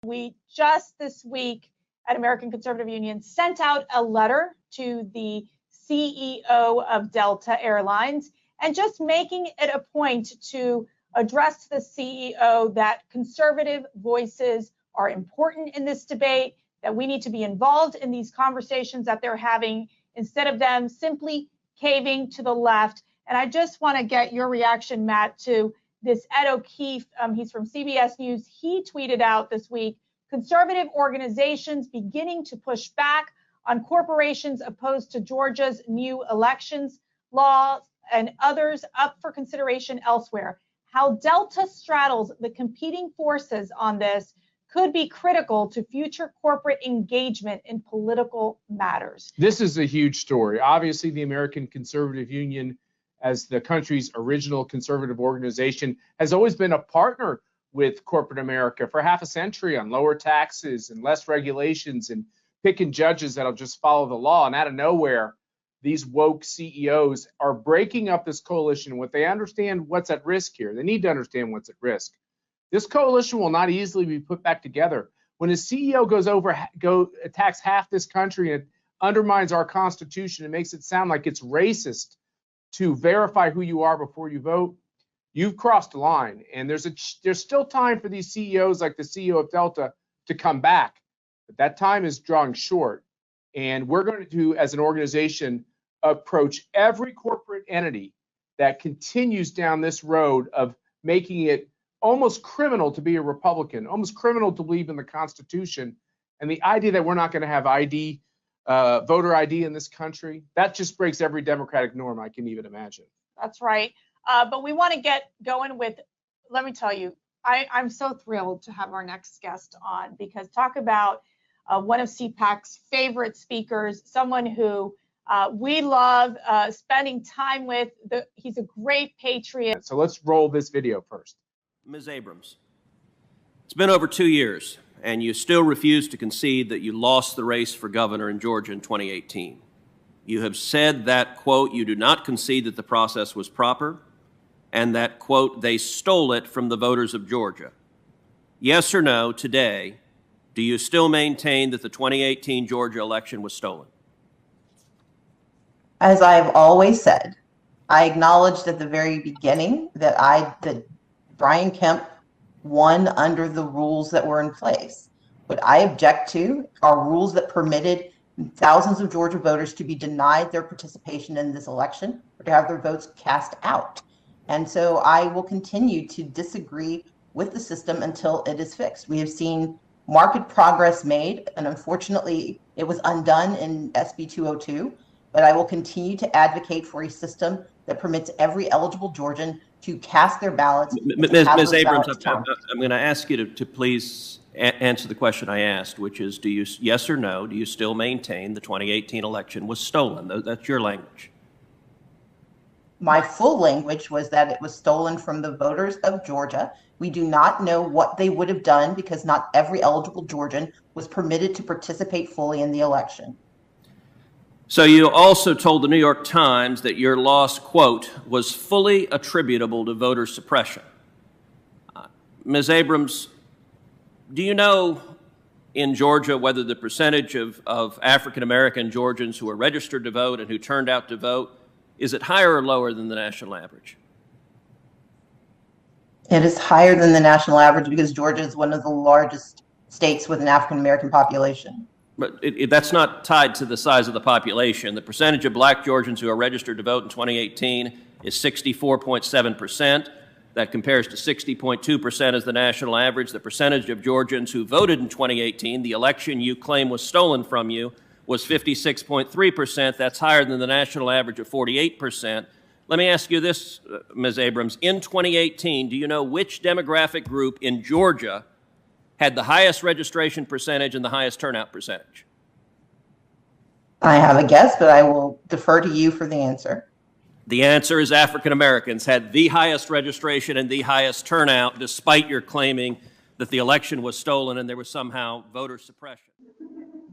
We just this week at American Conservative Union sent out a letter to the CEO of Delta Airlines and just making it a point to address the CEO that conservative voices are important in this debate, that we need to be involved in these conversations that they're having instead of them simply caving to the left. And I just want to get your reaction, Matt, to this Ed O'Keefe. He's from CBS News. He tweeted out this week, conservative organizations beginning to push back on corporations opposed to Georgia's new elections laws and others up for consideration elsewhere. How Delta straddles the competing forces on this could be critical to future corporate engagement in political matters. This is a huge story. Obviously, the American Conservative Union, as the country's original conservative organization, has always been a partner with corporate America for half a century on lower taxes and less regulations and picking judges that'll just follow the law. And out of nowhere, these woke CEOs are breaking up this coalition. What they understand what's at risk here. They need to understand what's at risk. This coalition will not easily be put back together. When a CEO attacks half this country and it undermines our Constitution and makes it sound like it's racist to verify who you are before you vote, you've crossed the line. And there's still time for these CEOs like the CEO of Delta to come back. But that time is drawing short. And we're going to, as an organization, approach every corporate entity that continues down this road of making it almost criminal to be a Republican, almost criminal to believe in the Constitution. And the idea that we're not going to have voter ID in this country, that just breaks every democratic norm I can even imagine. That's right. But we want to get going with, let me tell you, I'm so thrilled to have our next guest on, because talk about one of CPAC's favorite speakers, someone who we love spending time with. He's a great patriot. So let's roll this video first. Ms. Abrams, it's been over 2 years, and you still refuse to concede that you lost the race for governor in Georgia in 2018. You have said that, quote, you do not concede that the process was proper, and that, quote, they stole it from the voters of Georgia. Yes or no, today, do you still maintain that the 2018 Georgia election was stolen? As I've always said, I acknowledged at the very beginning that Brian Kemp won under the rules that were in place. What I object to are rules that permitted thousands of Georgia voters to be denied their participation in this election or to have their votes cast out. And so I will continue to disagree with the system until it is fixed. We have seen marked progress made, and unfortunately it was undone in SB 202, but I will continue to advocate for a system that permits every eligible Georgian to cast their ballots. Ms. Abrams, I'm going to ask you to please answer the question I asked, which is, do you, yes or no, do you still maintain the 2018 election was stolen? That's your language. My full language was that it was stolen from the voters of Georgia. We do not know what they would have done because not every eligible Georgian was permitted to participate fully in the election. So you also told the New York Times that your loss, quote, was fully attributable to voter suppression. Ms. Abrams, do you know in Georgia whether the percentage of African-American Georgians who are registered to vote and who turned out to vote, is it higher or lower than the national average? It is higher than the national average because Georgia is one of the largest states with an African-American population. But that's not tied to the size of the population. The percentage of black Georgians who are registered to vote in 2018 is 64.7%. That compares to 60.2% as the national average. The percentage of Georgians who voted in 2018, the election you claim was stolen from you, was 56.3%. That's higher than the national average of 48%. Let me ask you this, Ms. Abrams. In 2018, do you know which demographic group in Georgia had the highest registration percentage and the highest turnout percentage? I have a guess, but I will defer to you for the answer. The answer is African Americans had the highest registration and the highest turnout, despite your claiming that the election was stolen and there was somehow voter suppression.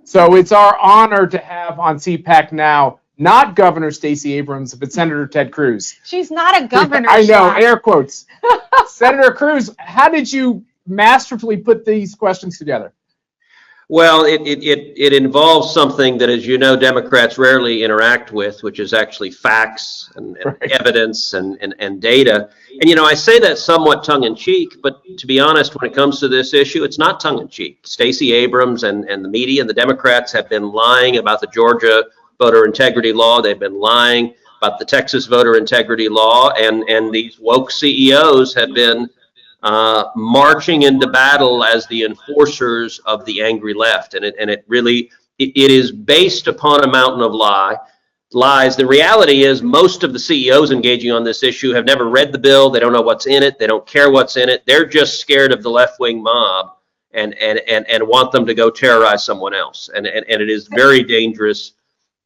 So it's our honor to have on CPAC now, not Governor Stacey Abrams, but Senator Ted Cruz. She's not a governor. I know, air quotes. Senator Cruz, how did you masterfully put these questions together? Well, it involves something that, as you know, Democrats rarely interact with, which is actually facts and evidence and data. And, you know, I say that somewhat tongue-in-cheek, but to be honest, when it comes to this issue, it's not tongue-in-cheek. Stacey Abrams and the media and the Democrats have been lying about the Georgia voter integrity law. They've been lying about the Texas voter integrity law. And these woke CEOs have been marching into battle as the enforcers of the angry left, and it really is based upon a mountain of lies. The reality is most of the CEOs engaging on this issue have never read the bill. They don't know what's in it. They don't care what's in it. They're just scared of the left-wing mob and want them to go terrorize someone else. And it is very dangerous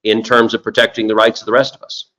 in terms of protecting the rights of the rest of us.